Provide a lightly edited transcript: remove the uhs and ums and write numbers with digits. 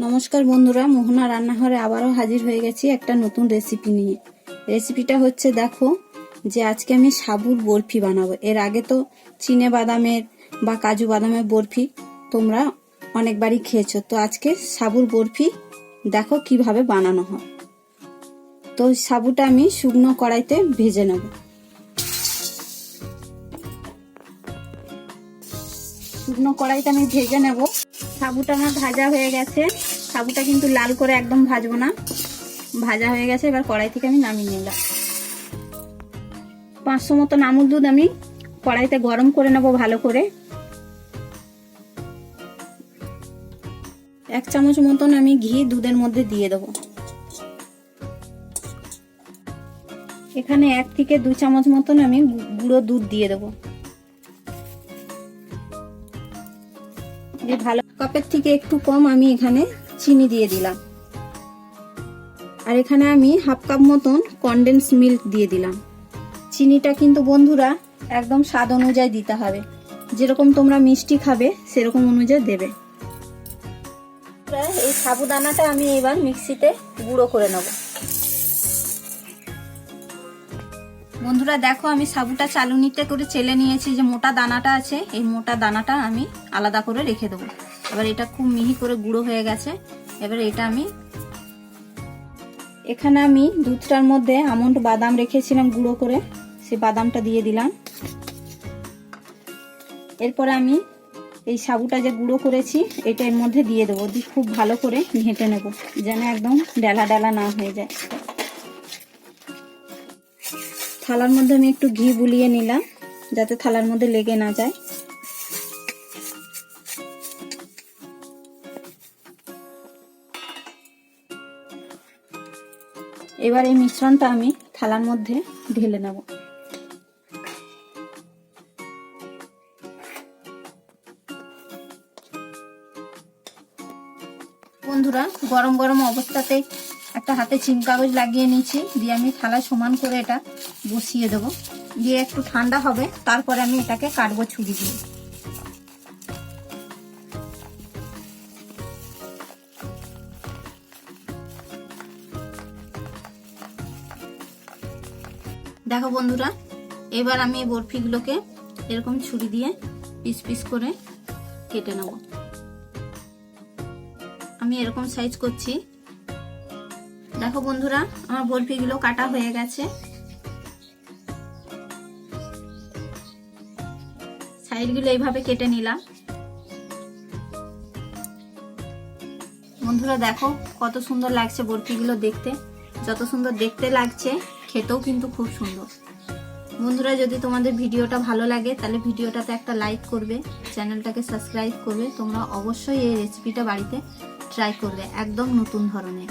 নমস্কার বন্ধুরা, মোহনা রান্নাঘরে আবারও হাজির হয়ে গেছি একটা নতুন রেসিপি নিয়ে। রেসিপিটা হচ্ছে, দেখো যে আজকে আমি সাবুর বরফি বানাবো। এর আগে তো চিনে বাদামের বা কাজু বাদামের বরফি তোমরা অনেকবারই খেয়েছো, তো আজকে সাবুর বরফি দেখো কিভাবে বানানো হয়। তো সাবুটা আমি শুকনো কড়াইতে ভেজে নেব। শুকনো কড়াইতে আমি ভেজে নেব। সাবুটা আমার ভাজা হয়ে গেছে। সাবুটা কিন্তু লাল করে একদম ভাজবো না, ভাজা হয়ে গেছে। এবার কড়াই থেকে আমি নামিয়ে নিলাম। 500 মতো আমুল দুধ আমি কড়াইতে গরম করে নেব ভালো করে। 1 চামচ মতন আমি ঘি দুধের মধ্যে দিয়ে দেবো। এখানে 1 থেকে 2 চামচ মতন আমি গুঁড়ো দুধ দিয়ে দেবো। ভালো কাপের থেকে একটু কম আমি এখানে চিনি দিয়ে দিলাম। আর এখানে আমি হাফ কাপ মতন কনডেন্স মিল্ক দিয়ে দিলাম। চিনিটা কিন্তু বন্ধুরা একদম স্বাদ অনুযায়ী দিতে হবে, যেরকম তোমরা মিষ্টি খাবে সেরকম অনুযায়ী দেবে। এই সাবুদানাটা আমি এবার মিক্সিতে গুঁড়ো করে নেব। বন্ধুরা দেখো, আমি সাবুটা চালুনিতে করে চেলে নিয়েছি। যে মোটা দানাটা আছে, এই মোটা দানাটা আমি আলাদা করে রেখে দেবো। এবার এটা খুব মিহি করে গুঁড়ো হয়ে গেছে। এবার এটা আমি এখানে দুধটার মধ্যে আমন্ড বাদাম রেখেছিলাম গুঁড়ো করে, সেই বাদামটা দিয়ে দিলাম। এরপরে আমি এই সাবুটা যে গুঁড়ো করেছি এটা এর মধ্যে দিয়ে দেবো। দিয়ে খুব ভালো করে ঘেঁটে নেব, যেন একদম ডালা ডালা না হয়ে যায়। থালার মধ্যে আমি একটু ঘি বুলিয়ে নিলাম, যাতে থালার মধ্যে লেগে না যায়। এবার এই মিশ্রণটা আমি থালার মধ্যে ঢেলে নেব। বন্ধুরা গরম গরম অবস্থাতে একটা হাতে চিম কাগজ লাগিয়ে নিয়েছি, দিয়ে আমি থালায় সমান করে এটা বসিয়ে দেবো। দিয়ে একটু ঠান্ডা হবে, তারপরে আমি এটাকে কাটবো ছুরি দিয়ে। দেখো বন্ধুরা, এবার আমি এই বরফিগুলোকে এরকম ছুরি দিয়ে পিস পিস করে কেটে নেব। আমি এরকম সাইজ করছি। দেখো বন্ধুরা, আমার বরফিগুলো কাটা হয়ে গেছে। সাইডগুলো এইভাবে কেটে নিলাম। বন্ধুরা দেখো কত সুন্দর লাগছে বরফিগুলো দেখতে। যত সুন্দর দেখতে লাগছে, খেতেও কিন্তু খুব সুন্দর। বন্ধুরা যদি তোমাদের ভিডিওটা ভালো লাগে তাহলে ভিডিওটাতে একটা লাইক করবে, চ্যানেলটাকে সাবস্ক্রাইব করবে। তোমরা অবশ্যই এই রেসিপিটা বাড়িতে ট্রাই করবে, একদম নতুন ধরনের।